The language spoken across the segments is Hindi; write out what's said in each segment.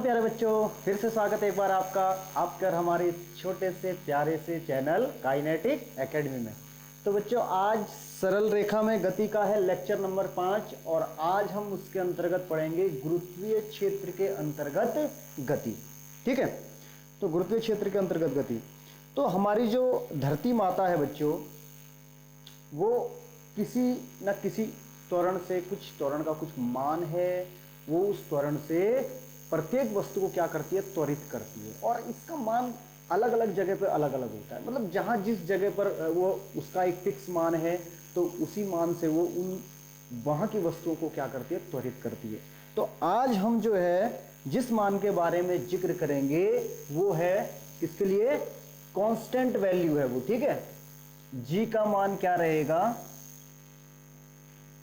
प्यारे बच्चों, फिर से स्वागत है एक बार आपका हमारे छोटे से प्यारे से चैनल काइनेटिक एकेडमी में। तो बच्चों, आज सरल रेखा में गति का है लेक्चर नंबर 5 और आज हम उसके अंतर्गत पढ़ेंगे गुरुत्वीय क्षेत्र के अंतर्गत गति। ठीक है, तो गुरुत्वीय क्षेत्र के अंतर्गत गति, तो हमारी जो धरती माता है बच्चों, वो किसी न किसी त्वरण से, कुछ त्वरण का कुछ मान है, वो उस त्वरण से प्रत्येक वस्तु को क्या करती है, त्वरित करती है। और इसका मान अलग अलग जगह पर अलग अलग होता है, मतलब जहां जिस जगह पर वो उसका एक फिक्स मान है तो उसी मान से वो उन वहां की वस्तुओं को क्या करती है, त्वरित करती है। तो आज हम जो है जिस मान के बारे में जिक्र करेंगे वो है इसके लिए कांस्टेंट वैल्यू है वो। ठीक है, जी का मान क्या रहेगा,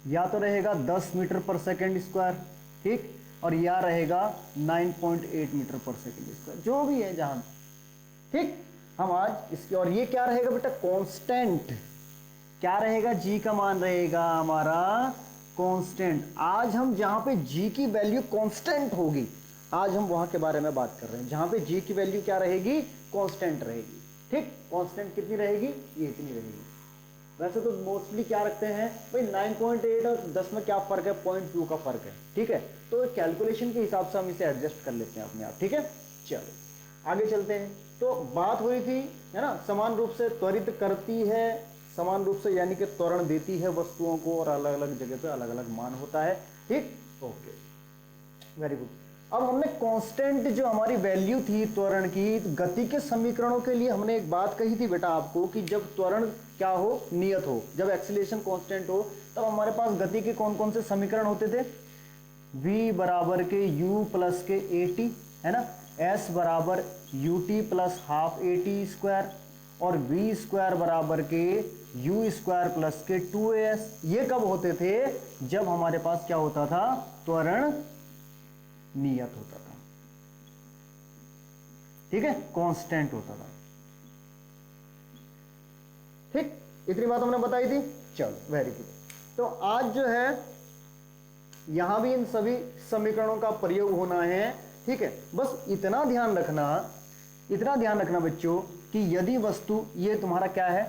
या तो रहेगा 10 मीटर पर सेकेंड स्क्वायर, ठीक, और या रहेगा 9.8 मीटर पर सेकेंड स्क्वायर, जो भी है जहां। ठीक, हम आज इसके, और ये क्या रहेगा बेटा, कांस्टेंट। क्या रहेगा, जी का मान रहेगा हमारा कांस्टेंट। आज हम जहां पे जी की वैल्यू कांस्टेंट होगी, आज हम वहां के बारे में बात कर रहे हैं जहां पे जी की वैल्यू क्या रहेगी, कांस्टेंट रहेगी। ठीक, कांस्टेंट कितनी रहेगी, ये इतनी रहेगी। वैसे तो मोस्टली क्या रखते हैं भाई, 9.8 और 10 में क्या फर्क है, 0.2 का फर्क है। ठीक है, तो कैलकुलेशन के हिसाब से हम इसे एडजस्ट कर लेते हैं अपने आप। ठीक है, चलो आगे चलते हैं। तो बात हुई थी, है ना, समान रूप से त्वरित करती है, समान रूप से यानी कि त्वरण देती है वस्तुओं को, और अलग अलग जगह पे अलग अलग मान होता है। ठीक, ओके, वेरी गुड। अब हमने कांस्टेंट जो हमारी वैल्यू थी त्वरण की, गति के समीकरणों के लिए हमने एक बात कही थी बेटा आपको कि जब त्वरण क्या हो, नियत हो, जब एक्सीलरेशन कांस्टेंट हो, तब हमारे पास गति के कौन कौन से समीकरण होते थे। v बराबर के u प्लस के at, है ना, s बराबर ut plus half at square, और v स्क्वायर बराबर के u स्क्वायर प्लस के 2as। ये कब होते थे, जब हमारे पास क्या होता था, त्वरण नियत होता था। ठीक है, कांस्टेंट होता था। ठीक, इतनी बात हमने बताई थी। चलो वेरी गुड। तो आज जो है यहां भी इन सभी समीकरणों का प्रयोग होना है। ठीक है, बस इतना ध्यान रखना बच्चों कि यदि वस्तु, ये तुम्हारा क्या है,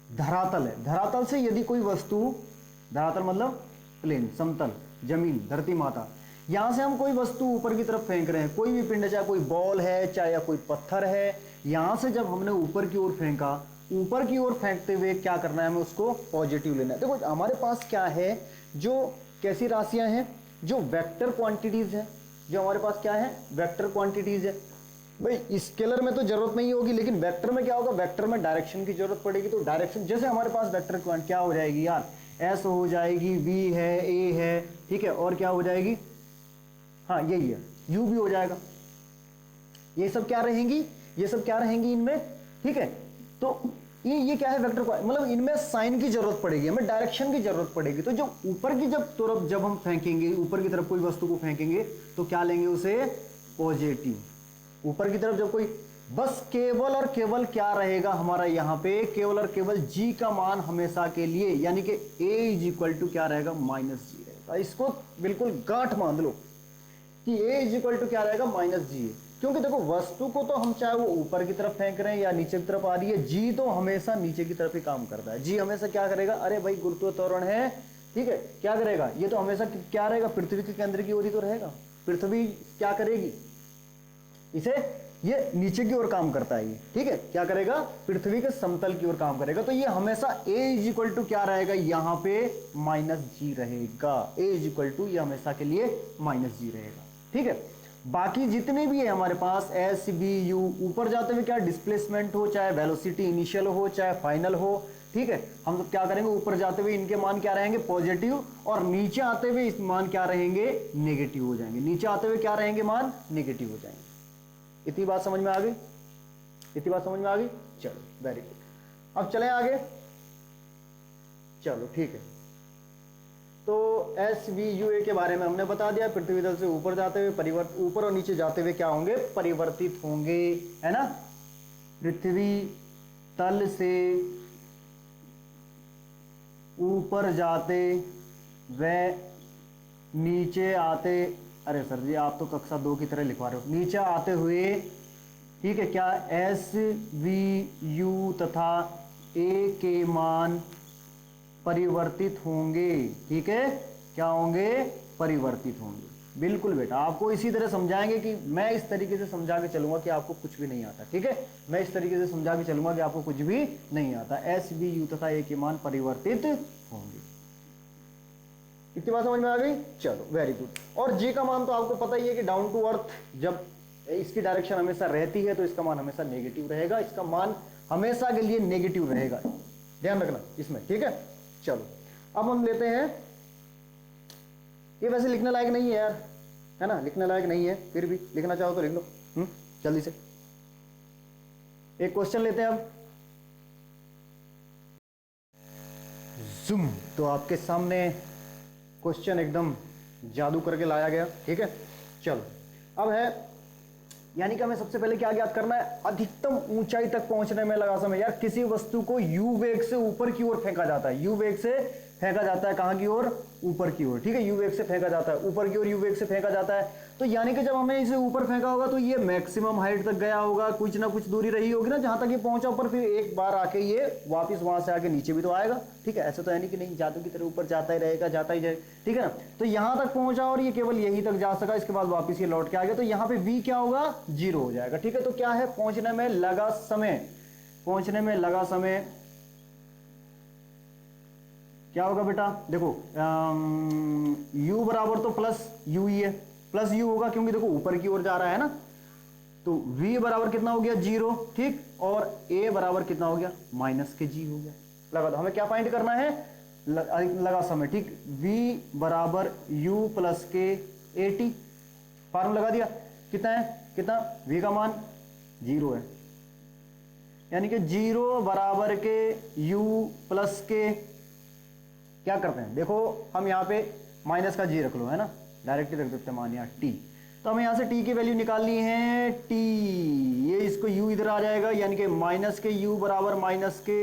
धरातल है, धरातल से यदि कोई वस्तु, धरातल मतलब प्लेन, समतल जमीन, धरती माता, यहां से हम कोई वस्तु ऊपर की तरफ फेंक रहे हैं, कोई भी पिंड, चाहे कोई बॉल है, चाहे या कोई पत्थर है, यहां से जब हमने ऊपर की ओर फेंका, ऊपर की ओर फेंकते हुए क्या करना है, हमें उसको पॉजिटिव लेना है। देखो हमारे पास क्या है, जो कैसी राशियां हैं, जो वेक्टर क्वांटिटीज है, जो हमारे पास क्या है, वेक्टर क्वांटिटीज है। भाई स्केलर में तो जरूरत नहीं होगी, लेकिन वेक्टर में क्या होगा, वेक्टर में डायरेक्शन की जरूरत पड़ेगी। तो डायरेक्शन, जैसे हमारे पास वेक्टर क्वांटिटी क्या हो जाएगी यार, एस हो जाएगी, वी है, ए है, ठीक है, और क्या हो जाएगी, हाँ यही है, यू भी हो जाएगा। ये सब क्या रहेंगी, ये सब क्या रहेंगी इनमें। ठीक है, तो ये क्या है, वेक्टर, मतलब इनमें साइन की जरूरत पड़ेगी, हमें डायरेक्शन की जरूरत पड़ेगी। तो जो ऊपर की जब तरफ जब हम फेंकेंगे, ऊपर की तरफ कोई वस्तु को फेंकेंगे, तो क्या लेंगे उसे, पॉजिटिव। ऊपर की तरफ जब कोई, बस केवल और केवल क्या रहेगा हमारा यहाँ पे, केवल और केवल g का मान हमेशा के लिए, यानी कि a इज इक्वल टू क्या रहेगा, माइनस जी रहेगा। इसको बिल्कुल गांठ मान लो कि a इज इक्वल टू क्या रहेगा, माइनस जी। क्योंकि देखो वस्तु को तो हम चाहे वो ऊपर की तरफ फेंक रहे हैं या नीचे की तरफ आ रही है, जी तो हमेशा नीचे की तरफ ही काम करता है। जी हमेशा क्या करेगा, अरे भाई गुरुत्व त्वरण है, ठीक है, क्या करेगा, ये तो हमेशा क्या रहेगा, पृथ्वी के केंद्र की ओर ही तो रहेगा। पृथ्वी क्या करेगी, इसे, ये नीचे की ओर काम करता है ये, ठीक है, क्या करेगा, पृथ्वी के समतल की ओर काम करेगा। तो ये हमेशा a इज इक्वल टू क्या रहेगा, यहां पे माइनस जी रहेगा। a इज इक्वल टू ये हमेशा के लिए माइनस जी रहेगा। ठीक है, बाकी जितने भी है हमारे पास एस बी यू, ऊपर जाते हुए क्या डिस्प्लेसमेंट हो, चाहे वेलोसिटी इनिशियल हो, चाहे फाइनल हो, ठीक है, हम सब क्या करेंगे, ऊपर जाते हुए इनके मान क्या रहेंगे, पॉजिटिव, और नीचे आते हुए इस मान क्या रहेंगे, नेगेटिव हो जाएंगे। नीचे आते हुए क्या रहेंगे, मान नेगेटिव हो जाएंगे। इतनी बात समझ में आ गई, इतनी बात समझ में आ गई। चलो वेरी गुड, अब चलें आगे। चलो ठीक है, तो एस वी यू ए के बारे में हमने बता दिया, पृथ्वी तल से ऊपर जाते हुए ऊपर और नीचे जाते हुए क्या होंगे, परिवर्तित होंगे, है ना। पृथ्वी तल से ऊपर जाते व नीचे आते अरे सर जी आप तो कक्षा 2 की तरह लिखवा रहे हो, नीचे आते हुए, ठीक है, क्या एस वी यू तथा ए के मान परिवर्तित होंगे, ठीक है, क्या होंगे, परिवर्तित होंगे। बिल्कुल बेटा, आपको इसी तरह समझाएंगे कि मैं इस तरीके से समझा के चलूंगा कि आपको कुछ भी नहीं आता, ठीक है, मैं इस तरीके से समझा के चलूंगा कि आपको कुछ भी नहीं आता। एस बी यू तथा ए के मान परिवर्तित होंगे। इतनी बात समझ में आ गई, चलो वेरी गुड। और जी का मान तो आपको पता ही है कि डाउन टू अर्थ, जब इसकी डायरेक्शन हमेशा रहती है तो इसका मान हमेशा नेगेटिव रहेगा, इसका मान हमेशा के लिए नेगेटिव रहेगा, ध्यान रखना इसमें, ठीक है। चलो अब हम लेते हैं, ये वैसे लिखने लायक नहीं है यार, है ना, लिखने लायक नहीं है, फिर भी लिखना चाहो तो लिख लो। जल्दी से एक क्वेश्चन लेते हैं अब। जूम, तो आपके सामने क्वेश्चन एकदम जादू करके लाया गया, ठीक है। चलो अब है, यानी कि हमें सबसे पहले क्या ज्ञात करना है, अधिकतम ऊंचाई तक पहुंचने में लगा समय। यार किसी वस्तु को यू वेग से ऊपर की ओर फेंका जाता है, यू वेग से फेंका जाता है, कहां की ओर, ऊपर की ओर, ठीक है, यू वेग से फेंका जाता है, ऊपर की ओर यू वेग से फेंका जाता है। तो यानी कि जब हमने इसे ऊपर फेंका होगा तो ये मैक्सिमम हाइट तक गया होगा, कुछ ना कुछ दूरी रही होगी ना जहां तक ये पहुंचा ऊपर, फिर एक बार आके ये वापस वहां से आके नीचे भी तो आएगा, ठीक है। ऐसा तो है नहीं कि नहीं, जादू की तरह ऊपर जाता ही रहेगा, जाता ही जाएगा, ठीक है ना। तो यहां तक पहुंचा और ये केवल यहीं तक जा सका, इसके बाद वापस ये लौट के आ गया, तो यहाँ पे v क्या होगा, 0 हो जाएगा, ठीक है। तो क्या है, पहुंचने में लगा समय, पहुंचने में लगा समय क्या होगा बेटा, देखो u बराबर तो प्लस यू ही है, प्लस यू होगा क्योंकि देखो ऊपर की ओर जा रहा है ना, तो v बराबर कितना हो गया, 0, ठीक, और a बराबर कितना हो गया, माइनस के g हो गया। लगा दो, हमें क्या फाइंड करना है, लगा समय, ठीक, v बराबर u प्लस के at, फार्मूला लगा दिया, कितना है, कितना, v का मान 0 है, यानी कि 0 बराबर के u प्लस के, क्या करते हैं, देखो हम यहाँ पे माइनस का जी रख लो, है ना, डायरेक्टली रख देते हैं मान यहाँ टी, तो हमें यहाँ से टी की वैल्यू निकालनी है, टी, ये इसको u इधर आ जाएगा, यानी कि माइनस के u बराबर माइनस के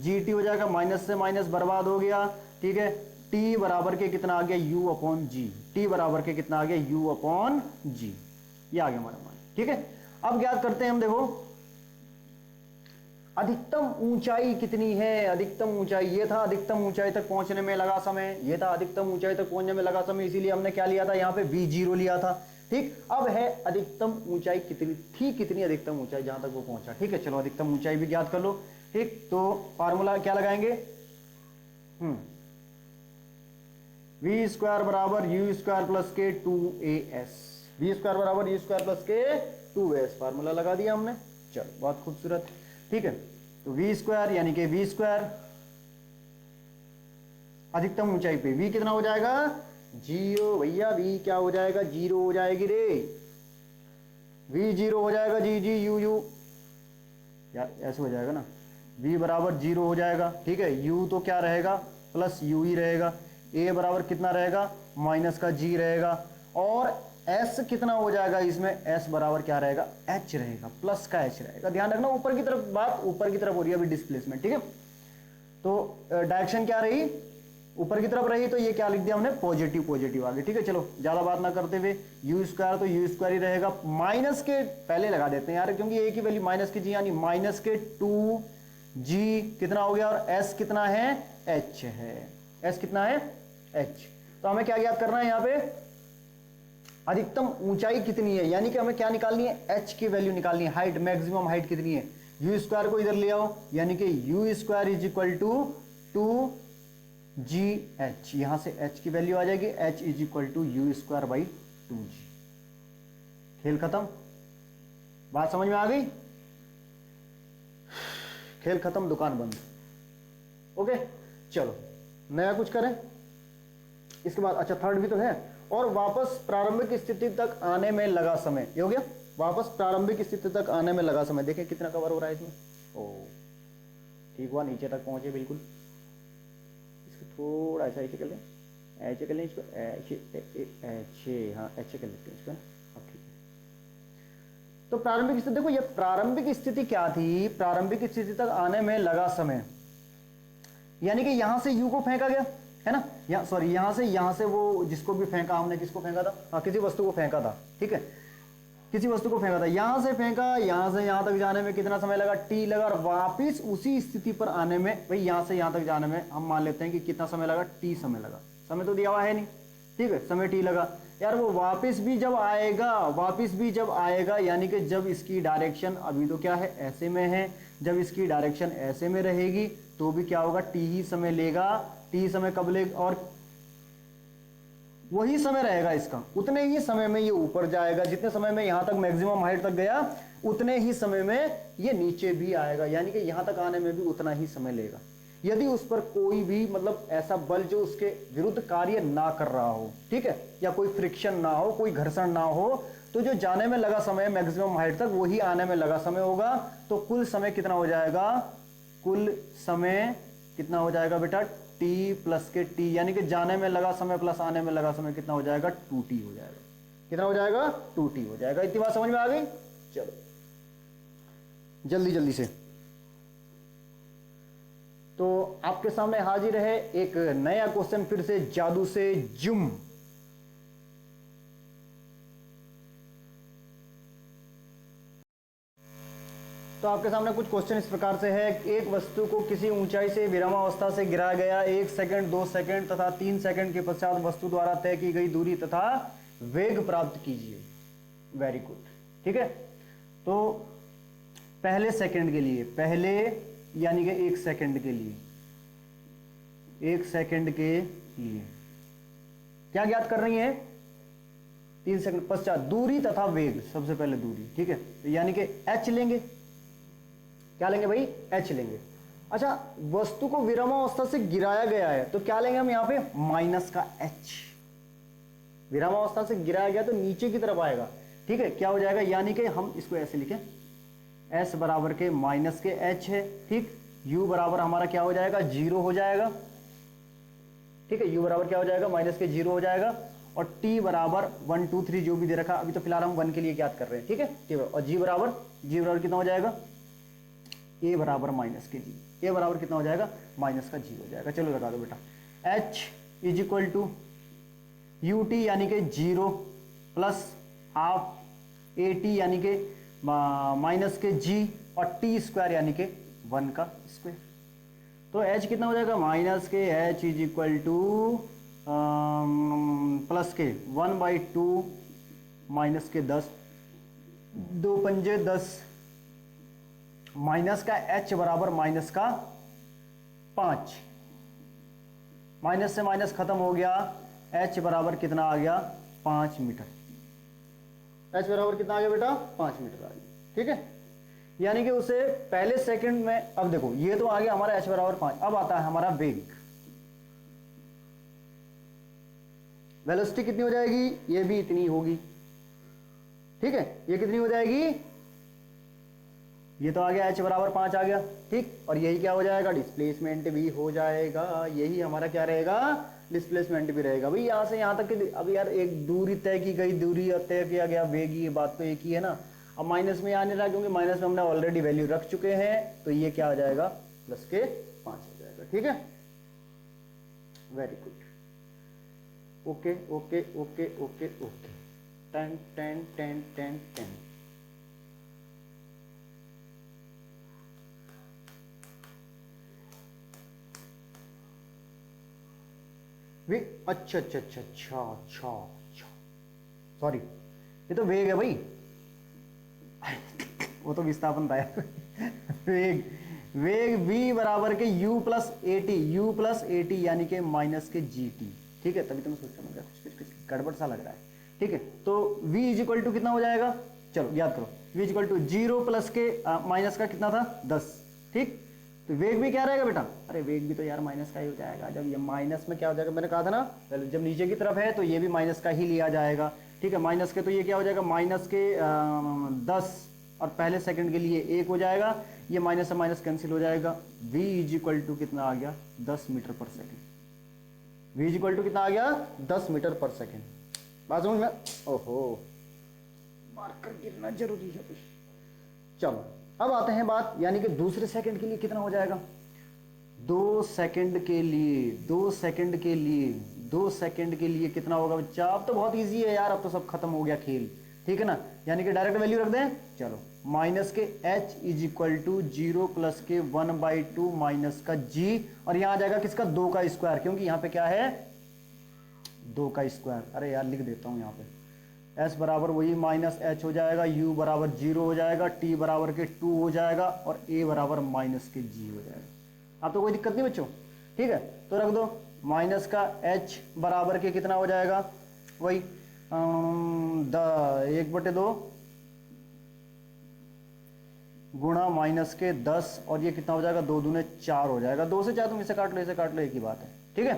जी टी हो जाएगा, माइनस से माइनस बर्बाद हो गया, ठीक है। टी बराबर के कितना आ गया, u अपॉन जी, टी बराबर के कितना आ गया, u अपॉन जी, ये आ गया हमारा मान, ठीक है। अब ज्ञात करते हैं हम, देखो अधिकतम ऊंचाई कितनी है, अधिकतम ऊंचाई, ये था अधिकतम ऊंचाई तक पहुंचने में लगा समय, ये था अधिकतम ऊंचाई तक पहुंचने में लगा समय, इसीलिए हमने क्या लिया था, यहाँ पे v0 लिया था, ठीक। अब है अधिकतम ऊंचाई कितनी थी, कितनी अधिकतम ऊंचाई जहां तक वो पहुंचा, ठीक है। चलो अधिकतम ऊंचाई भी ज्ञात कर लो, ठीक, तो फार्मूला क्या लगाएंगे, v स्क्वायर बराबर u स्क्वायर प्लस के 2as, v स्क्वायर बराबर u स्क्वायर प्लस के 2as, फार्मूला लगा दिया हमने। चलो बहुत खूबसूरत, ठीक है। तो v स्क्वायर यानी कि v स्क्वायर अधिकतम ऊंचाई पे v कितना हो जाएगा, 0 भैया, v क्या हो जाएगा, 0 हो जाएगी रे, v 0 हो जाएगा, जी जी यू यू, यार ऐसे हो जाएगा ना, v बराबर 0 हो जाएगा, ठीक है, u तो क्या रहेगा, प्लस u ही रहेगा, a बराबर कितना रहेगा, माइनस का g रहेगा, और s कितना हो जाएगा इसमें, s बराबर क्या रहेगा, h रहेगा, प्लस का h रहेगा। ध्यान रखना ऊपर की तरफ, बात ऊपर की तरफ हो रही है अभी डिस्प्लेसमेंट, ठीक है। तो डायरेक्शन क्या रही, ऊपर की तरफ रही, तो ये क्या लिख दिया हमने, पॉजिटिव, पॉजिटिव आ गया, ठीक है। चलो ज्यादा बात ना करते हुए, u स्क्वायर तो u स्क्वायर ही रहेगा, माइनस के पहले लगा देते हैं यार, क्योंकि a की वैल्यू माइनस की जी, यानी माइनस के 2g कितना हो गया, और s कितना है, h है, s कितना है, h। तो हमें क्या ज्ञात करना है यहाँ पे, अधिकतम ऊंचाई कितनी है, यानी कि हमें क्या निकालनी है, h की वैल्यू निकालनी है, हाइट, मैक्सिमम हाइट कितनी है, u स्क्वायर को इधर ले आओ, यानी कि u square is equal to 2gh, यहां से h की वैल्यू आ जाएगी, h is equal to u square by 2g। खेल खत्म, बात समझ में आ गई, खेल खत्म, दुकान बंद, ओके। चलो नया कुछ करें इसके बाद, अच्छा थर्ड भी तो है, और वापस प्रारंभिक स्थिति तक आने में लगा समय, ये हो गया, वापस प्रारंभिक स्थिति तक आने में लगा समय। देखें कितना कवर हो रहा है इसमें, ओ ठीक हुआ, नीचे तक पहुंचे बिल्कुल, इसको थोड़ा ऐसा ऐसे कर लें, ऐसे कर लें इसको, ऐसे, हाँ ऐसे कर लेते हैं इसको, अब ठीक है। तो प्रारंभिक स्थिति, देखो ये प्रारंभिक स्थिति क्या थी, प्रारंभिक स्थिति तक आने में लगा समय, यानी कि यहां से u को फेंका गया, है ना। यहाँ सॉरी यहाँ से वो जिसको भी फेंका हमने, किसको फेंका था, हाँ किसी वस्तु को फेंका था, ठीक है, किसी वस्तु को फेंका था, यहां से फेंका, यहां से यहां तक जाने में कितना समय लगा, टी लगा, और वापिस उसी स्थिति पर आने में, भाई यहां से यहां तक जाने में हम मान लेते हैं कि कितना समय लगा, टी समय लगा, समय तो दिया हुआ है नहीं, ठीक है, समय टी लगा यार। वो वापिस भी जब आएगा यानी कि जब इसकी डायरेक्शन अभी तो क्या है, ऐसे में है, जब इसकी डायरेक्शन ऐसे में रहेगी तो भी क्या होगा, टी ही समय लेगा। टी समय कब लेगा, और वही समय रहेगा इसका, उतने ही समय में ये ऊपर जाएगा, जितने समय में यहां तक मैक्सिमम हाइट तक गया उतने ही समय में ये नीचे भी आएगा, यानी कि यहां तक आने में भी उतना ही समय लेगा। यदि उस पर कोई भी मतलब ऐसा बल जो उसके विरुद्ध कार्य ना कर रहा हो, ठीक है, या कोई फ्रिक्शन ना हो, कोई घर्षण ना हो, तो जो जाने में लगा समय मैक्सिमम हाइट तक वही आने में लगा समय होगा। तो कुल समय कितना हो जाएगा, कुल समय कितना हो जाएगा बेटा, टी प्लस के टी, यानी कि जाने में लगा समय प्लस आने में लगा समय कितना हो जाएगा, 2t हो जाएगा। कितना हो जाएगा, 2t हो जाएगा। इतनी बात समझ में आ गई। चलो जल्दी जल्दी से, तो आपके सामने हाजिर है एक नया क्वेश्चन, फिर से जादू से जुम। तो आपके सामने कुछ क्वेश्चन इस प्रकार से है, एक वस्तु को किसी ऊंचाई से विरामावस्था से गिराया गया, 1 सेकंड 2 सेकंड तथा 3 सेकंड के पश्चात वस्तु द्वारा तय की गई दूरी तथा वेग प्राप्त कीजिए। वेरी गुड, ठीक है। तो पहले सेकंड के लिए, पहले यानी कि 1 सेकंड के लिए, 1 सेकंड के लिए क्या ज्ञात कर रही है, 3 सेकंड पश्चात दूरी तथा वेग, सबसे पहले दूरी, ठीक है, तो यानी कि h लेंगे, क्या लेंगे भाई, h लेंगे। अच्छा, वस्तु को विरामावस्था से गिराया गया है तो क्या लेंगे हम यहां पे, माइनस का h। विरामावस्था से गिराया गया तो नीचे की तरफ आएगा, ठीक है, क्या हो जाएगा, यानी कि हम इसको ऐसे लिखें, s बराबर के माइनस के h है, ठीक, u बराबर हमारा क्या हो जाएगा, 0 हो जाएगा, ठीक है, u बराबर क्या हो जाएगा, माइनस के 0 हो जाएगा, और t बराबर 1 2 3 जो भी दे रखा, अभी तो फिलहाल हम 1 के लिए ज्ञात कर रहे हैं, ठीक है, और g बराबर कितना हो जाएगा, a बराबर माइनस के g, a बराबर कितना हो जाएगा, माइनस का g हो जाएगा। चलो लगा दो बेटा, h is equal to u t यानी कि 0 प्लस हाफ ए टी यानी कि माइनस के g, और टी स्क्वायर यानी कि 1 का स्क्वायर। तो h कितना हो जाएगा, माइनस के h is equal two plus के 1/2 माइनस के 10, 2 पंजे 10, माइनस का h बराबर माइनस का 5, माइनस से माइनस खत्म हो गया, h बराबर कितना आ गया, 5 मीटर। h बराबर कितना आ गया बेटा, 5 मीटर आ गया, ठीक है, यानी कि उसे पहले सेकंड में, अब देखो ये तो आ गया हमारा h बराबर 5, अब आता है हमारा वेग। वेलोसिटी कितनी हो जाएगी, ये भी इतनी होगी, ठीक है, ये कितनी हो जाएगी, ये तो आ गया h बराबर 5 आ गया, ठीक, और यही क्या हो जाएगा, डिस्प्लेसमेंट भी हो जाएगा, यही हमारा क्या रहेगा, डिस्प्लेसमेंट भी रहेगा। भाई यहां से यहां तक कि अब यार एक दूरी तय की गई, दूरी तय किया गया, वेग, ये बात तो एक ही है ना। अब माइनस में आने रहा क्योंकि माइनस में हमने ऑलरेडी वैल्यू रख चुके हैं, तो ये क्या हो जाएगा, प्लस के 5 हो जाएगा, ठीक है, very good, okay okay okay okay okay, 10 10 10 10 10। अच्छा अच्छा अच्छा अच्छा अच्छा अच्छा, सॉरी, ये तो वेग है भाई, वो तो विस्थापन था वेग, वेग v बराबर के u प्लस ए टी यानी कि माइनस के जी टी, ठीक है, तभी तो मैं सोच रहा हूँ कुछ गड़बड़ सा लग रहा है, ठीक है। तो v इज इक्वल टू कितना हो जाएगा, चलो याद करो, v is equal to 0 plus के माइनस का कितना था, 10, ठीक, तो वेग भी क्या रहेगा बेटा, अरे वेग भी तो यार माइनस का ही हो जाएगा, जब ये माइनस में क्या हो जाएगा, मैंने कहा था ना, जब नीचे की तरफ है तो ये भी माइनस का ही लिया जाएगा, ठीक है, माइनस के, तो ये क्या हो जाएगा, माइनस के 10, और पहले सेकंड के लिए 1 हो जाएगा, ये माइनस से माइनस कैंसिल हो जाएगा, v इज इक्वल टू कितना आ गया, 10 metre per second, v is equal to कितना आ गया, 10 मीटर पर सेकेंड। बात समझ में, ओहो मार्कर गिरना जरूरी है भाई। चलो अब आते हैं बात, यानी कि दूसरे सेकंड के लिए कितना हो जाएगा, 2 सेकंड के लिए 2 सेकंड के लिए कितना होगा बच्चा? अब तो बहुत इजी है यार, अब तो सब खत्म हो गया खेल, ठीक है ना। यानी कि डायरेक्ट वैल्यू रख दें, चलो माइनस के h is equal to 0 plus के 1/2 माइनस का g, और यहां आ जाएगा किसका? 2 का स्क्वायर, क्योंकि यहां पे क्या है? 2 का स्क्वायर। अरे यार लिख देता हूं यहाँ पे, s बराबर वही माइनस h हो जाएगा, u बराबर 0 हो जाएगा, t बराबर के 2 हो जाएगा, और a बराबर माइनस के g हो जाएगा। अब तो कोई दिक्कत नहीं बच्चों, ठीक है। तो रख दो माइनस का h बराबर के कितना हो जाएगा? वही 1/2 गुणा माइनस के 10, और ये कितना हो जाएगा? 2 दूने 4 हो जाएगा। 2 से 4 तुम इसे काट लो, इसे काट लो, एक ही बात है, ठीक है।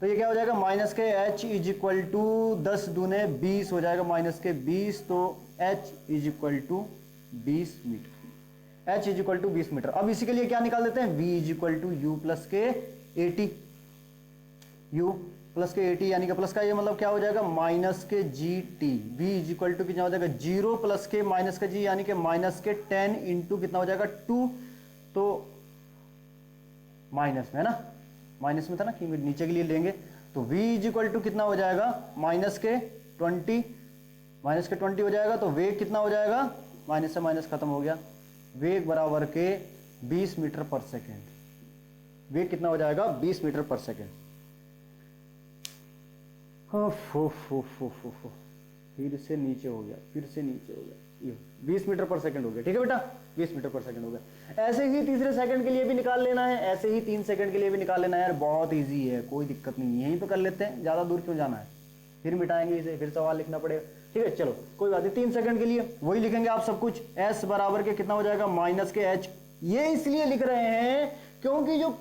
तो ये क्या हो जाएगा? माइनस के h इज इक्वल टू 10 दूने 20 हो जाएगा, माइनस के 20, तो h is equal to 20 metre. h is equal to 20 metre. अब इसी के लिए क्या निकाल देते हैं? v is equal to u plus के 80, u प्लस के 80, यानी कि प्लस का ये मतलब क्या हो जाएगा? माइनस के gt। v is equal to कितना हो जाएगा? 0 प्लस के माइनस का g, यानी कि माइनस के 10 इंटू कितना हो जाएगा? 2, तो माइनस में है ना, माइनस में था ना कि नीचे के लिए लेंगे, तो v इज इक्वल टू कितना हो जाएगा? माइनस के 20 हो जाएगा। तो वेग कितना हो जाएगा? माइनस से माइनस खत्म हो गया, वेग बराबर के 20 मीटर पर सेकेंड। वेग कितना हो जाएगा? 20 मीटर पर सेकेंड। फिर से नीचे हो गया, ये 20 मीटर पर सेकंड हो गया, ठीक है बेटा, 20 मीटर पर सेकंड हो गया। ऐसे ही तीसरे सेकंड के लिए भी निकाल लेना है, ऐसे ही 3 सेकंड के लिए भी निकाल लेना है यार, बहुत इजी है, कोई दिक्कत नहीं, यहीं पे कर लेते हैं, ज्यादा दूर क्यों जाना है, फिर मिटाएंगे इसे, फिर सवाल लिखना पड़ेगा, ठीक है। चलो कोई बात नहीं, 3 सेकंड के लिए वही लिखेंगे आप सब कुछ, s बराबर के कितना हो जाएगा? माइनस के h। ये इसलिए लिख रहे हैं क्योंकि जो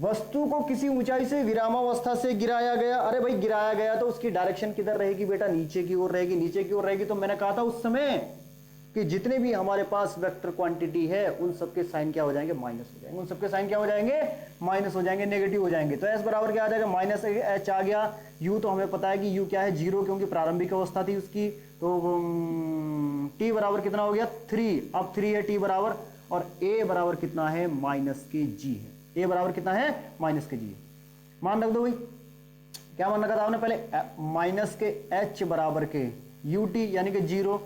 वस्तु को किसी ऊंचाई से विरामावस्था से गिराया गया, अरे भाई गिराया गया तो उसकी डायरेक्शन किधर रहेगी बेटा? नीचे की ओर रहेगी, नीचे की ओर रहेगी। तो मैंने कहा था उस समय कि जितने भी हमारे पास वेक्टर क्वांटिटी है उन सबके साइन क्या हो जाएंगे? माइनस हो जाएंगे, उन सबके साइन क्या हो जाएंगे? माइनस हो जाएंगे, नेगेटिव हो जाएंगे। तो s बराबर क्या आ जाएगा? माइनस h आ गया। u तो हमें पता है कि u क्या है? 0, क्योंकि प्रारंभिक अवस्था थी उसकी। तो t बराबर कितना हो गया? 3, अब 3 है t बराबर, और a बराबर कितना है? माइनस के g है। a बराबर कितना है? माइनस के g। मान रख दो भाई, क्या मान रखा था आपने पहले? माइनस के h बराबर के ut यानी कि 0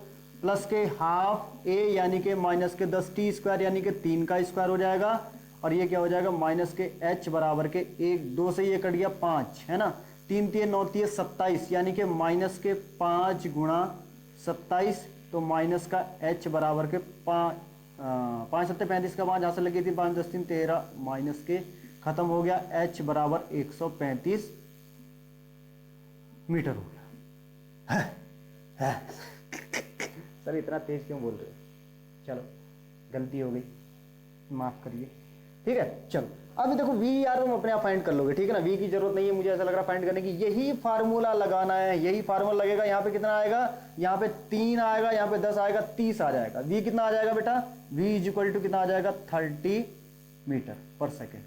प्लस के हाफ a यानी कि माइनस के 10t स्क्वायर यानी कि 3 का स्क्वायर हो जाएगा, और ये क्या हो जाएगा? माइनस के h बराबर के 1, 2 से ये कट गया 5, है ना, 3 3 9 3 27 यानी कि माइनस के 5 गुणा 27, तो माइनस का h बराबर के 5 7 35 का 5 जहां से लगी थी 5 10 3 13, माइनस के खत्म हो गया, h बराबर 135 मीटर हो गया। है सर इतना तेज क्यों बोल रहे हो? चलो गलती हो गई, माफ करिए, ठीक है। चलो अभी देखो v यार तुम अपने आप फाइंड कर लोगे, ठीक है ना, v की जरूरत नहीं है मुझे ऐसा लग रहा फाइंड करने की, यही फार्मूला लगाना है, यही फार्मूला लगेगा। यहाँ पे कितना आएगा? यहाँ पे 3 आएगा, यहाँ पे 10 आएगा, 30 आ जाएगा। v कितना आ जाएगा बेटा? v इज इक्वल टू कितना आ जाएगा? 30 metre per second,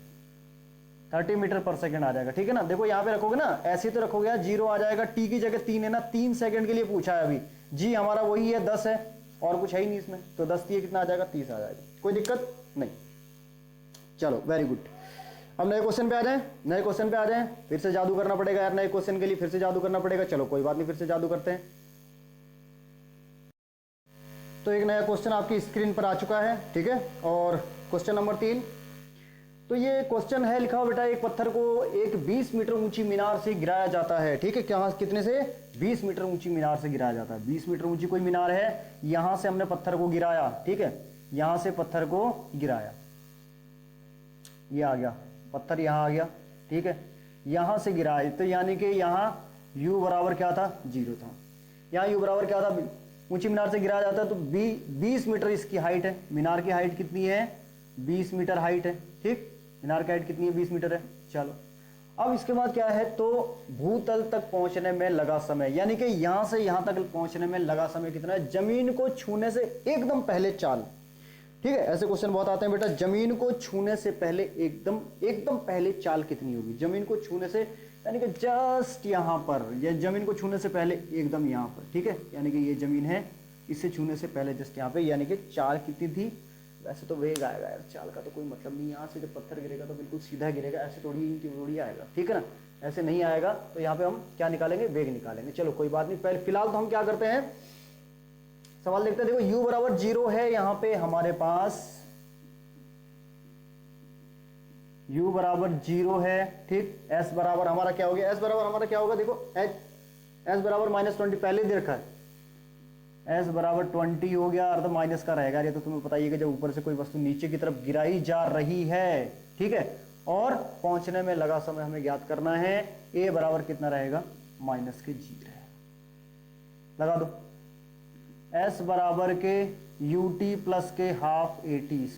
30 metre per second आ जाएगा, ठीक है ना। देखो यहाँ पे रखोगे ना, ऐसे तो रखोगे, 0 आ जाएगा, t की जगह 3 है ना, 3 सेकंड के लिए पूछा है अभी, g हमारा वही है 10 है, और कुछ है ही नहीं इसमें, तो 10 कितना आ जाएगा? 30 आ जाएगा, कोई दिक्कत नहीं। चलो वेरी गुड, अब नए क्वेश्चन पे आ जाएं, नए क्वेश्चन पे आ जाएं। फिर से जादू करना पड़ेगा यार, नए क्वेश्चन के लिए फिर से जादू करना पड़ेगा। चलो कोई बात नहीं, फिर से जादू करते हैं। तो एक नया क्वेश्चन आपकी स्क्रीन पर आ चुका है, ठीक है, और क्वेश्चन नंबर 3। तो ये क्वेश्चन है, लिखा हुआ बेटा, एक पत्थर को एक 20 मीटर ऊंची मीनार से गिराया जाता है, ठीक है, क्या कितने से? 20 मीटर ऊंची मीनार से गिराया जाता है। 20 मीटर ऊंची कोई मीनार है, यहां से हमने पत्थर को गिराया, ठीक है, यहां से पत्थर को गिराया, ये आ गया पत्थर, यहां आ गया, ठीक है, यहां से गिराया, तो यानी कि यहां u बराबर क्या था? 0 था। यहाँ u बराबर क्या था? ऊंची मीनार से गिराया जाता है, तो 20 मीटर इसकी हाइट है। मीनार की हाइट कितनी है? 20 मीटर हाइट है, ठीक, मीनार की हाइट कितनी है? 20 मीटर है। चलो अब इसके बाद क्या है? तो भूतल तक पहुंचने में लगा समय, यानी कि यहां से यहां तक पहुंचने में लगा समय कितना है? जमीन को छूने से एकदम पहले चाल, ठीक है, ऐसे क्वेश्चन बहुत आते हैं बेटा। जमीन को छूने से पहले एकदम पहले चाल कितनी होगी? जमीन को छूने से यानी कि जस्ट यहां पर, या जमीन को छूने से पहले एकदम यहां पर, ठीक है, यानी कि ये जमीन है, इसे छूने से पहले जस्ट यहां पे, यानी कि चाल कितनी थी? वैसे तो वेग आएगा यार, चाल का तो कोई मतलब नहीं, यहाँ से जब पत्थर गिरेगा तो बिल्कुल सीधा गिरेगा, ऐसे थोड़ी आएगा, ठीक है ना, ऐसे नहीं आएगा। तो यहाँ पे हम क्या निकालेंगे, वेग निकालेंगे। चलो कोई बात नहीं, पहले फिलहाल तो हम क्या करते हैं, सवाल देखते हैं। देखो u बराबर 0 है, यहाँ पे हमारे पास u बराबर 0 है, ठीक। s बराबर हमारा क्या हो गया, s बराबर हमारा क्या होगा, देखो s बराबर -20 पहले दे रखा है, s बराबर 20 हो गया, अर्ध माइनस का रहेगा। ये तो तुम्हें पता ही है कि जब ऊपर से कोई वस्तु नीचे की तरफ गिराई जा रही है, ठीक है, और पहुंचने में लगा समय हमें ज्ञात करना है, a बराबर कितना रहेगा, -g रहेगा। लगा दो, s बराबर के ut प्लस के हाफ at²,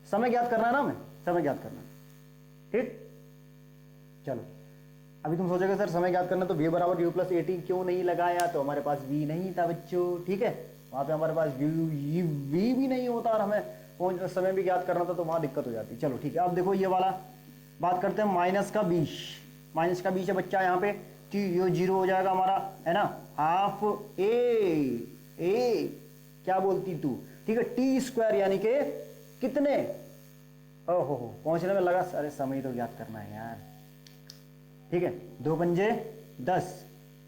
समय ज्ञात करना है ना, हमें समय ज्ञात करना, ठीक। चलो अभी तुम सोचोगे सर समय ज्ञात करना तो v बराबर u प्लस at क्यों नहीं लगाया, तो हमारे पास v नहीं था बच्चों, ठीक है, वहां पे हमारे पास v भी नहीं होता और हमें समय भी ज्ञात करना था, तो वहां दिक्कत हो जाती। चलो ठीक है, अब देखो ये वाला बात करते हैं, माइनस का 20 है बच्चा, यहाँ पे ये 0 हो जाएगा हमारा, है ना, हाफ ए क्या बोलती तू, ठीक है, t² यानी के कितने, ओहो पहुंचने में लगा, अरे समय तो ज्ञात करना है यार, ठीक है, 2 पंजे 10,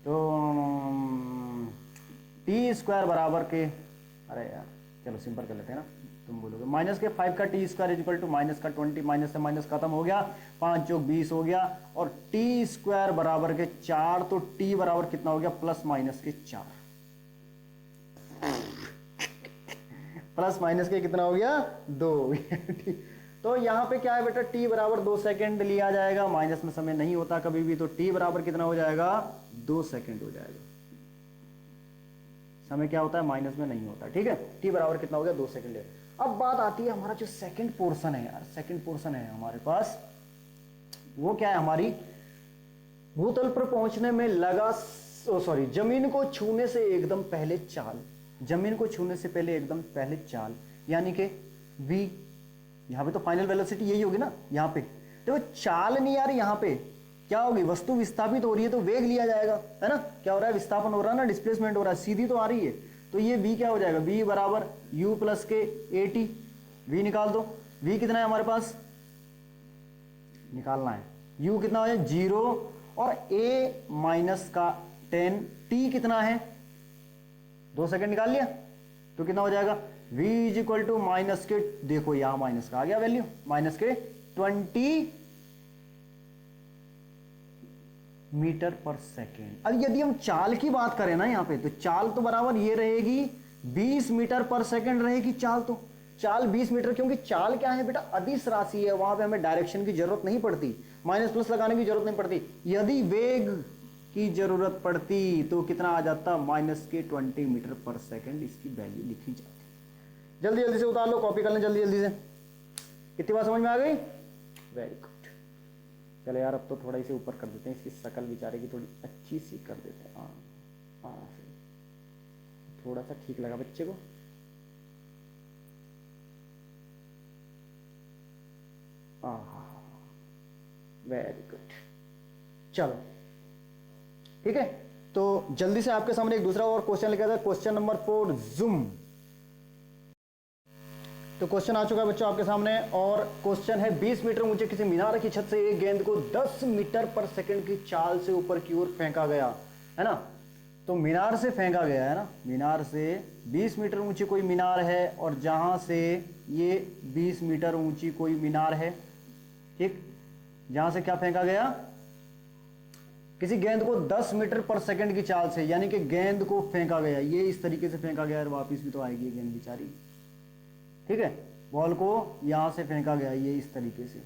तो t² बराबर के, अरे यार चलो सिंपल कर लेते हैं ना, तुम बोलोगे -5 का t² इक्वल टू -20, माइनस से माइनस खत्म हो गया, 5 + 20 हो गया, और t² बराबर के 4, तो t बराबर कितना हो गया, +-4, प्लस के कितना हो गया, 2 ठीक। तो यहाँ पे क्या है बेटा, t बराबर 2 सेकेंड लिया जाएगा, माइनस में समय नहीं होता कभी भी, तो t बराबर कितना हो जाएगा, 2 सेकेंड हो जाएगा, समय क्या होता है, माइनस में नहीं होता, ठीक है। t बराबर कितना हो गया, 2 सेकेंड है। अब बात आती है हमारा जो सेकंड पोर्शन है यार, सेकंड पोर्शन है हमारे पास, वो क्या है, हमारी भूतल पर पहुंचने में लगा, सॉरी, जमीन को छूने से एकदम पहले चाल, जमीन को छूने से पहले एकदम पहले चाल, यानी कि v, यहाँ पे तो फाइनल वेलोसिटी यही होगी ना, यहाँ पे देखो चाल नहीं यार, यहाँ पे क्या होगी, वस्तु विस्थापित हो रही है तो वेग लिया जाएगा, है ना, क्या हो रहा है, विस्थापन हो रहा है ना, डिस्प्लेसमेंट हो रहा है, सीधी तो आ रही है, तो ये v क्या हो जाएगा, v बराबर u प्लस के at, v निकाल दो, v कितना है हमारे पास, निकालना है, u कितना है 0 और a माइनस का 10, t कितना है, 2 सेकंड निकाल लिया, तो कितना हो जाएगा, v is equal to minus के, देखो यहां माइनस का आ गया वैल्यू, माइनस के 20 मीटर पर सेकेंड। अब यदि हम चाल की बात करें ना यहाँ पे, तो चाल तो बराबर ये रहेगी 20 मीटर पर सेकेंड रहेगी चाल, तो चाल 20 मीटर, क्योंकि चाल क्या है बेटा, अदिश राशि है, वहां पे हमें डायरेक्शन की जरूरत नहीं पड़ती, माइनस प्लस लगाने की जरूरत नहीं पड़ती। यदि वेग की जरूरत पड़ती तो कितना आ जाता, माइनस के 20 मीटर पर सेकेंड, इसकी वैल्यू लिखी जाती। जल्दी जल्दी से उतार लो, कॉपी कर लें जल्दी जल्दी से, कितनी बात समझ में आ गई, वेरी गुड। चलो यार अब तो थोड़ा इसे ऊपर कर देते हैं, इसकी शकल बेचारे की थोड़ी अच्छी सी कर देते हैं, हाँ थोड़ा सा ठीक लगा बच्चे को, वेरी गुड। चलो ठीक है, तो जल्दी से आपके सामने एक दूसरा और क्वेश्चन लिखा था, क्वेश्चन नंबर 4 जूम। तो क्वेश्चन आ चुका है बच्चों आपके सामने, और क्वेश्चन है 20 मीटर ऊंचे किसी मीनार की छत से एक गेंद को 10 मीटर पर सेकंड की चाल से ऊपर की ओर फेंका गया, है ना। तो मीनार से फेंका गया है ना, मीनार से 20 मीटर ऊंची कोई मीनार है, और जहां से ये 20 मीटर ऊंची कोई मीनार है, ठीक, जहां से क्या फेंका गया, किसी गेंद को 10 मीटर पर सेकंड की चाल से, यानी कि गेंद को फेंका गया, ये इस तरीके से फेंका गया, और वापिस भी तो आएगी गेंद बेचारी, ठीक है, बॉल को यहां से फेंका गया, ये इस तरीके से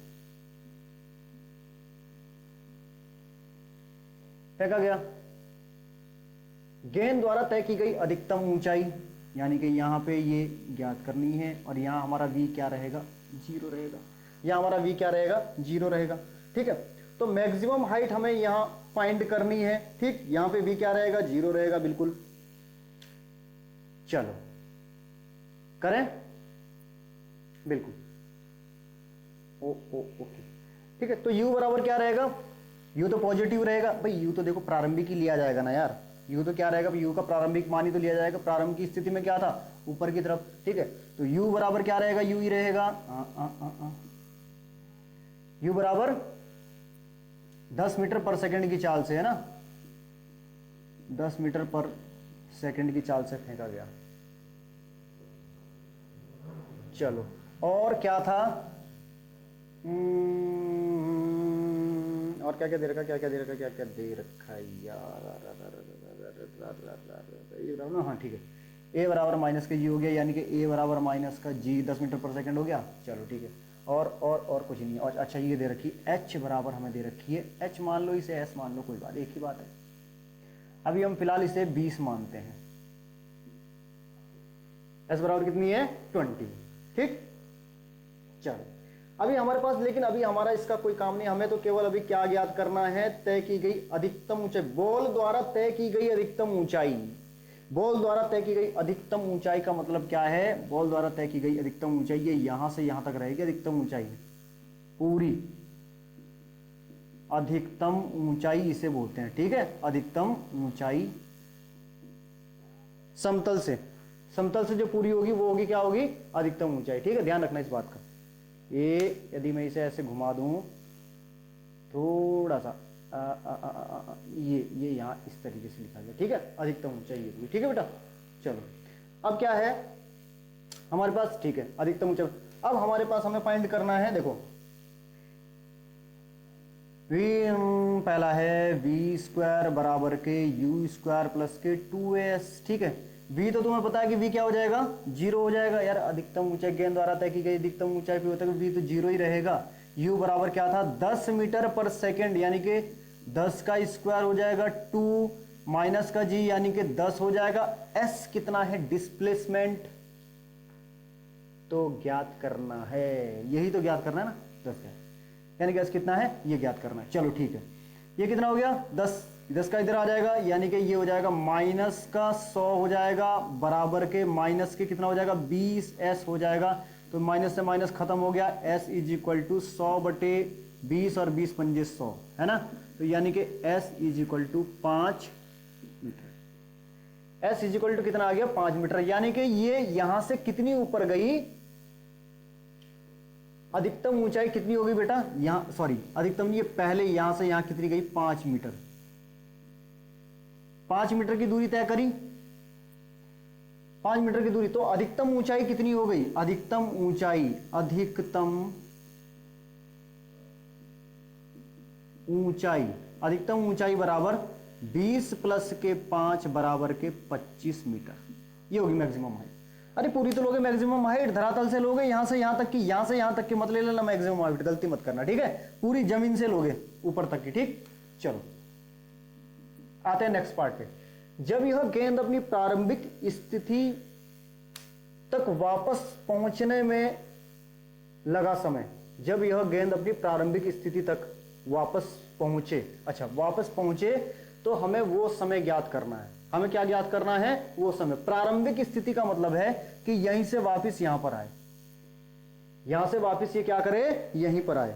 फेंका गया। गेंद द्वारा तय की गई अधिकतम ऊंचाई, यानी कि यहां पे ये ज्ञात करनी है, और यहां हमारा v क्या रहेगा, 0 रहेगा, यहां हमारा v क्या रहेगा, 0 रहेगा, ठीक है। तो मैक्सिमम हाइट हमें यहां फाइंड करनी है, ठीक, यहां पे v क्या रहेगा, 0 रहेगा, बिल्कुल। चलो करें, बिल्कुल, ओके, ठीक है। तो u बराबर क्या रहेगा, u तो पॉजिटिव रहेगा भाई, u तो देखो प्रारंभिक ही लिया जाएगा ना यार, u तो क्या रहेगा, u का प्रारंभिक मान ही तो लिया जाएगा, प्रारंभ की स्थिति में क्या था, ऊपर की तरफ, ठीक है। तो u बराबर क्या रहेगा, u ही रहेगा, u बराबर 10 मीटर पर सेकंड की चाल से, है ना, 10 मीटर पर सेकंड की चाल से फेंका गया। चलो, और क्या था, और क्या क्या दे रखा, क्या क्या दे रखा, क्या क्या दे रखा यार, हाँ ठीक है, a बराबर माइनस के जी हो गया, यानी कि a बराबर माइनस का g 10 मीटर पर सेकंड हो गया। चलो ठीक है, और कुछ नहीं। और अच्छा ये दे रखी h बराबर हमें दे रखी है, h मान लो, इसे s मान लो, कोई बात, एक ही बात है। अभी हम फिलहाल इसे 20 मानते हैं, s बराबर कितनी है, 20, ठीक। चलो अभी हमारे पास, लेकिन अभी हमारा इसका कोई काम नहीं, हमें तो केवल अभी क्या ज्ञात करना है, तय की गई अधिकतम ऊंचाई, बॉल द्वारा तय की गई अधिकतम ऊंचाई। बॉल द्वारा तय की गई अधिकतम ऊंचाई का मतलब क्या है, बॉल द्वारा तय की गई अधिकतम ऊंचाई ये यहां से यहां तक रहेगी, अधिकतम ऊंचाई पूरी, अधिकतम ऊंचाई इसे बोलते हैं, ठीक है। अधिकतम ऊंचाई समतल से जो पूरी होगी वो होगी, क्या होगी, अधिकतम ऊंचाई, ठीक है। ध्यान रखना इस बात का। ये यदि मैं इसे ऐसे घुमा दूं थोड़ा सा, ये यहाँ इस तरीके से लिखा गया, ठीक है, अधिकतम ऊंचाई ये होगी, ठीक है बेटा। चलो अब क्या है हमारे पास, ठीक है, अधिकतम ऊंचाई। अब हमारे पास हमें फाइंड करना है, देखो v पहला है v स्क्वायर बराबर के u स्क्वायर प्लस के 2s, ठीक है। v तो तुम्हें पता है कि v क्या हो जाएगा, 0 हो जाएगा यार, अधिकतम ऊंचाई गेंद द्वारा तय की गई अधिकतम ऊंचाई पे होता है, v तो 0 ही रहेगा। u बराबर क्या था, 10 मीटर पर सेकेंड, यानी कि 10 का स्क्वायर हो जाएगा 2 माइनस का g यानी कि 10 हो जाएगा। s कितना है, डिस्प्लेसमेंट तो ज्ञात करना है, यही तो ज्ञात करना है ना, 10 है, यानी कि s कितना है ये ज्ञात करना है। चलो ठीक है, ये कितना हो गया, 10 का इधर आ जाएगा, यानी कि ये हो जाएगा माइनस का 100 हो जाएगा, बराबर के माइनस के कितना हो जाएगा, 20s हो जाएगा। तो माइनस से माइनस खत्म हो गया, s इज इक्वल टू 100 बटे 20 और 20 पंजे 100, है ना। तो यानी कि s is equal to 5 metre, s is equal to कितना आ गया, 5 मीटर, यानी कि ये यहां से कितनी ऊपर गई, अधिकतम ऊंचाई कितनी होगी बेटा, यहां सॉरी अधिकतम ये पहले यहां से यहां कितनी गई, 5 मीटर, 5 मीटर की दूरी तय करी, 5 मीटर की दूरी, तो अधिकतम ऊंचाई कितनी हो गई, अधिकतम ऊंचाई बराबर 20 प्लस के 5 बराबर के 25 मीटर, ये होगी मैक्सिमम हाइट। अरे पूरी तो लोगे मैक्सिमम हाइट, धरातल से लोगे यहां से यहां तक की मत ले लेना मैक्सिमम हाइट, गलती मत करना, ठीक है, पूरी जमीन से लोगे ऊपर तक की, ठीक। चलो आते हैं नेक्स्ट पार्ट पे। जब यह गेंद अपनी प्रारंभिक स्थिति तक वापस पहुंचने में लगा समय, जब यह गेंद अपनी प्रारंभिक स्थिति तक वापस पहुंचे, तो हमें वो समय ज्ञात करना है। हमें क्या ज्ञात करना है, वो समय। प्रारंभिक स्थिति का मतलब है कि यहीं से वापस यहां पर आए, यहां से वापस ये क्या करे, यहीं पर आए।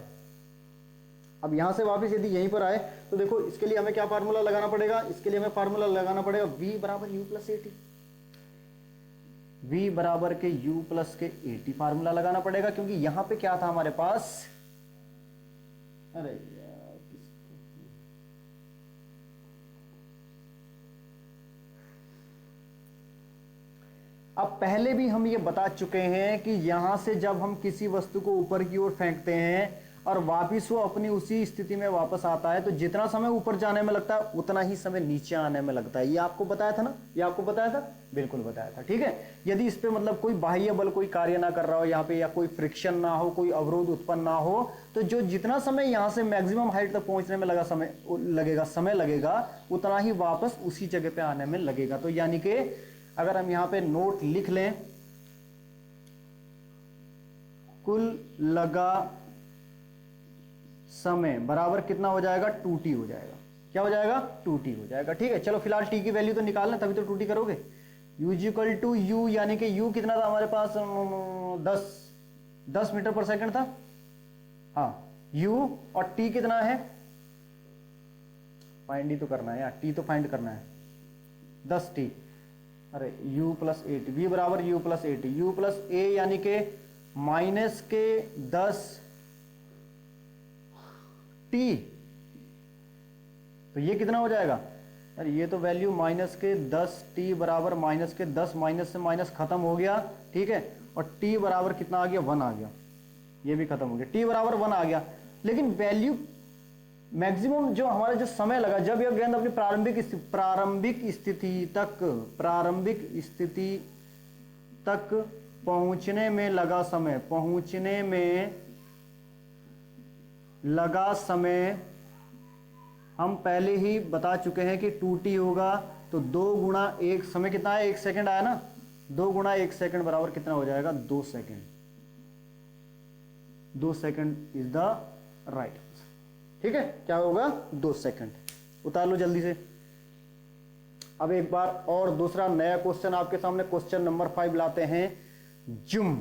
अब यहां से वापस यदि यहीं पर आए तो देखो इसके लिए हमें क्या फार्मूला लगाना पड़ेगा, इसके लिए हमें फार्मूला लगाना पड़ेगा v बराबर u प्लस एटी, v बराबर के u प्लस के एटी फार्मूला लगाना पड़ेगा, क्योंकि यहां पे क्या था हमारे पास, अरे यार अब पहले भी हम ये बता चुके हैं कि यहां से जब हम किसी वस्तु को ऊपर की ओर फेंकते हैं और वापिस वो अपनी उसी स्थिति में वापस आता है, तो जितना समय ऊपर जाने में लगता है उतना ही समय नीचे आने में लगता है। ये आपको बताया था ना, ये आपको बताया था, बिल्कुल बताया था, ठीक है। यदि इस पे मतलब कोई बाह्य बल कोई कार्य ना कर रहा हो यहाँ पे, या कोई फ्रिक्शन ना हो, कोई अवरोध उत्पन्न ना हो, तो जो जितना समय यहाँ से मैक्सिमम हाइट तक पहुंचने में समय लगेगा उतना ही वापस उसी जगह पे आने में लगेगा। तो यानी कि अगर हम यहाँ पे नोट लिख लें, कुल लगा समय बराबर कितना हो जाएगा, 2t हो जाएगा। क्या हो जाएगा, 2t हो जाएगा, ठीक है। चलो फिलहाल t की वैल्यू तो निकालना, तभी तो 2t करोगे। u इक्वल टू u, यानी कि u कितना था हमारे पास, 10 मीटर पर सेकंड था, हाँ u, और t कितना है, फाइंड ही तो करना है यार, t तो फाइंड करना है, 10t, अरे u plus a t, v बराबर u plus a t, u plus a यानी के माइनस के 10 t, तो ये कितना हो जाएगा, अरे ये तो वैल्यू माइनस के 10t बराबर माइनस के 10, माइनस से माइनस खत्म हो गया, ठीक है, और t बराबर कितना आ गया, 1 आ गया, ये भी खत्म हो गया, t बराबर 1 आ गया। लेकिन वैल्यू मैक्सिमम जो हमारा जो समय लगा जब यह गेंद अपनी प्रारंभिक स्थिति तक पहुंचने में लगा समय हम पहले ही बता चुके हैं कि 2t होगा, तो 2 गुणा 1 समय कितना है, 1 सेकंड आया ना, 2 गुणा 1 सेकंड बराबर कितना हो जाएगा, 2 second. 2 second is the right, ठीक है, क्या होगा, 2 सेकंड। उतार लो जल्दी से। अब एक बार और दूसरा नया क्वेश्चन आपके सामने, क्वेश्चन नंबर 5 लाते हैं, जुम।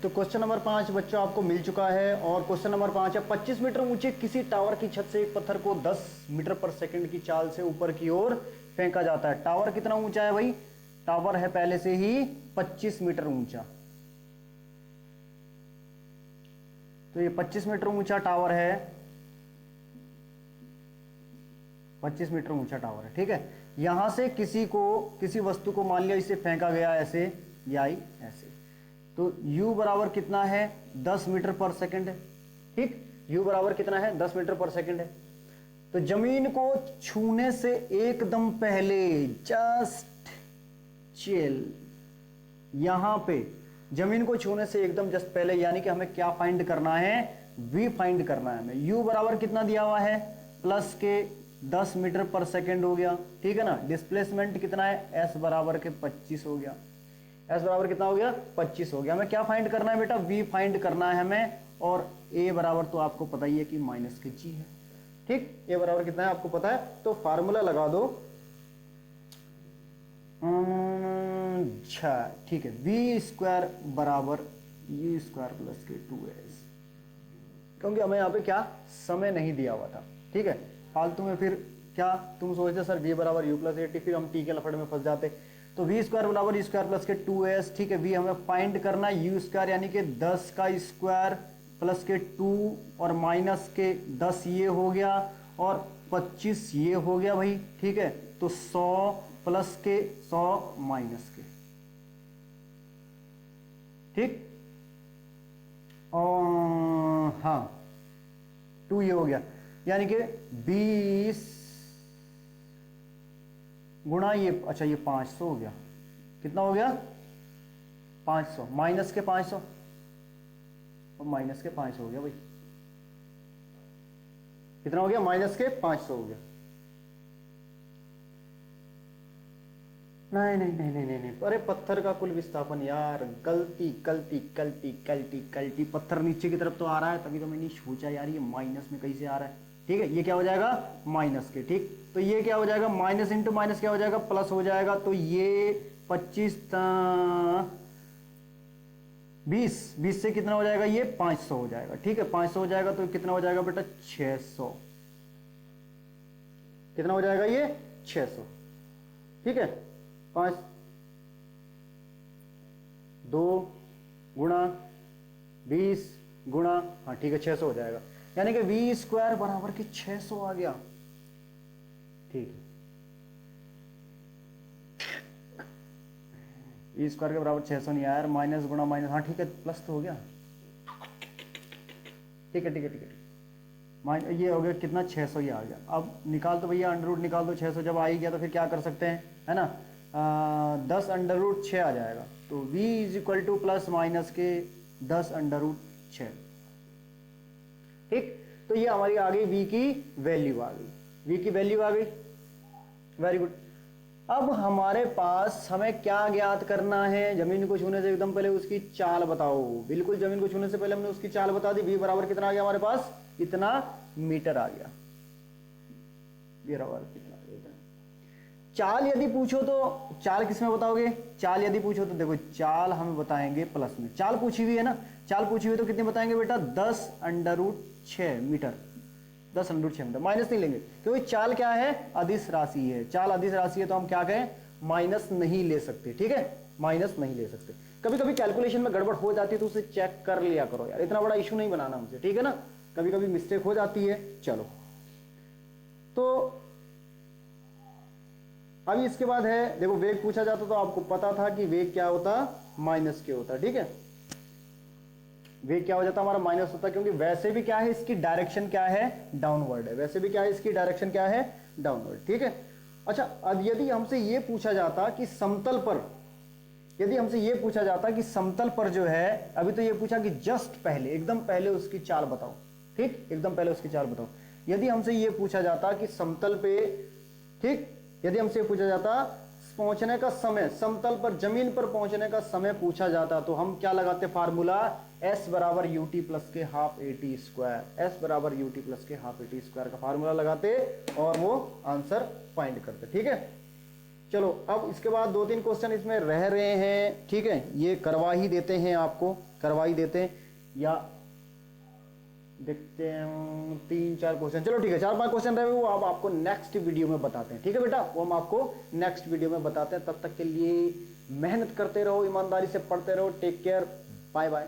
तो क्वेश्चन नंबर 5 बच्चों आपको मिल चुका है, और क्वेश्चन नंबर 5 है, 25 मीटर ऊंचे किसी टावर की छत से एक पत्थर को 10 मीटर पर सेकंड की चाल से ऊपर की ओर फेंका जाता है। टावर कितना ऊंचा है भाई, टावर है पहले से ही 25 मीटर ऊंचा, तो ये 25 मीटर ऊंचा टावर है, 25 मीटर ऊंचा टावर है, ठीक है। यहां से किसी वस्तु को मान लिया इसे फेंका गया ऐसे, या ऐसे, तो u बराबर कितना है, 10 मीटर पर सेकंड है, ठीक, u बराबर कितना है, 10 मीटर पर सेकंड है। तो जमीन को छूने से एकदम पहले, जस्ट चिल, यहां पे जमीन को छूने से एकदम जस्ट पहले, यानी कि हमें क्या फाइंड करना है, v फाइंड करना है हमें। u बराबर कितना दिया हुआ है, प्लस के 10 मीटर पर सेकंड हो गया, ठीक है ना। डिस्प्लेसमेंट कितना है, s बराबर के 25 हो गया, s बराबर कितना हो गया, 25 हो गया। हमें क्या फाइंड करना है बेटा, v फाइंड करना है हमें, और a बराबर तो आपको पता ही है कि माइनस के g है, ठीक, a बराबर कितना है आपको पता है, तो फार्मूला लगा दो, अच्छा ठीक है, v स्क्वायर बराबर u स्क्वायर प्लस के 2s, क्योंकि हमें यहाँ पे क्या समय नहीं दिया हुआ था, ठीक है। फालतू में फिर क्या तुम सोचते सर v बराबर u प्लस ए टी, फिर हम t के लफड़े में फंस जाते। तो v स्क्वायर बराबर u स्क्वायर प्लस के 2s, ठीक है। v हमें फाइंड करना है, u स्क्वायर यानी कि 10 का स्क्वायर प्लस के 2 और माइनस के 10 ये हो गया, और 25 ये हो गया भाई, ठीक है। तो 100 प्लस के 100 माइनस के, ठीक, और हाँ 2 ये हो गया, यानी कि 20 गुणा ये, अच्छा ये 500 हो गया, कितना हो गया 500, माइनस के 500 और माइनस के 500 हो गया भाई, कितना हो गया, माइनस के 500 हो गया। नहीं नहीं नहीं नहीं नहीं नहीं, अरे पत्थर का कुल विस्थापन यार, गलती गलती गलती गलती गलती, पत्थर नीचे की तरफ तो आ रहा है, तभी तो मैंने सोचा यार ये माइनस में कैसे आ रहा है, ठीक है। ये क्या हो जाएगा, माइनस के, ठीक, तो ये क्या हो जाएगा, माइनस इंटू माइनस क्या हो जाएगा, प्लस हो जाएगा। तो ये 25 20 से कितना हो जाएगा, ये 500 हो जाएगा, ठीक है, 500 हो जाएगा, तो कितना हो जाएगा बेटा 600, कितना हो जाएगा ये 600, ठीक है। 2 गुणा 20 गुणा, हाँ ठीक है 600 हो जाएगा, यानी कि v स्क्वायर बराबर के 600 आ गया, ठीक है। v स्क्वायर के बराबर 600 नहीं आया यार, माइनस गुणा माइनस, हाँ ठीक है, प्लस तो हो गया, ठीक है ठीक है ठीक है, ये हो गया कितना 600 ही आ गया। अब निकाल तो भैया अंडर रूट निकाल दो, 600 जब आ ही गया तो फिर क्या कर सकते हैं, है ना, 10 अंडर रूट 6 आ जाएगा, तो v is equal two plus minus के 10 अंडर रूट 6, ठीक। तो ये हमारी आ गई v की वैल्यू आ गई, v की वैल्यू आ गई, वेरी गुड। अब हमारे पास हमें क्या ज्ञात करना है, जमीन को छूने से एकदम पहले उसकी चाल बताओ, बिल्कुल जमीन को छूने से पहले हमने उसकी चाल बता दी, v बराबर कितना आ गया हमारे पास, इतना मीटर आ गया, v बराबर कितना, चाल यदि पूछो तो चाल किसमें बताओगे, चाल यदि पूछो तो देखो चाल हम बताएंगे प्लस में, चाल पूछी हुई है ना, चाल पूछी हुई तो कितने बताएंगे बेटा, 10 under root 6 metre, 10 √6 metre, minus नहीं लेंगे क्योंकि चाल क्या है, अदिश राशि है। चाल अदिश राशि है तो हम क्या कहें, माइनस नहीं ले सकते, ठीक है, माइनस नहीं ले सकते। कभी कभी कैलकुलेशन में गड़बड़ हो जाती है तो उसे चेक कर लिया करो यार, इतना बड़ा इशू नहीं बनाना हमसे, ठीक है ना, कभी कभी मिस्टेक हो जाती है। चलो तो अब इसके बाद है, देखो वेग पूछा जाता तो आपको पता था कि वेग क्या होता, माइनस के होता, ठीक है, वेग क्या हो जाता हमारा, माइनस होता, क्योंकि वैसे भी क्या है इसकी डायरेक्शन क्या है, डाउनवर्ड है, वैसे भी क्या है इसकी डायरेक्शन क्या है, डाउनवर्ड, ठीक है। अच्छा अब यदि हमसे ये पूछा जाता कि समतल पर, यदि हमसे ये पूछा जाता कि समतल पर जो है, अभी तो ये पूछा कि जस्ट पहले, एकदम पहले उसकी चाल बताओ, ठीक, एकदम पहले उसकी चाल बताओ। यदि हमसे ये पूछा जाता कि समतल पे, ठीक, यदि हमसे पूछा जाता पहुंचने का समय, समतल पर जमीन पर पहुंचने का समय पूछा जाता तो हम क्या लगाते, फार्मूला s बराबर ut प्लस के half A T square, s बराबर ut प्लस के हाफ ए टी स्क्वायर का फार्मूला लगाते और वो आंसर फाइंड करते, ठीक है। चलो अब इसके बाद 2-3 क्वेश्चन इसमें रह रहे हैं, ठीक है, ये करवा ही देते हैं, आपको करवा ही देते हैं, या देखते हैं 3-4 क्वेश्चन, चलो ठीक है 4-5 क्वेश्चन रहे, वो अब आपको नेक्स्ट वीडियो में बताते हैं, ठीक है बेटा, वो हम आपको नेक्स्ट वीडियो में बताते हैं। तब तक के लिए मेहनत करते रहो, ईमानदारी से पढ़ते रहो, टेक केयर, बाय बाय।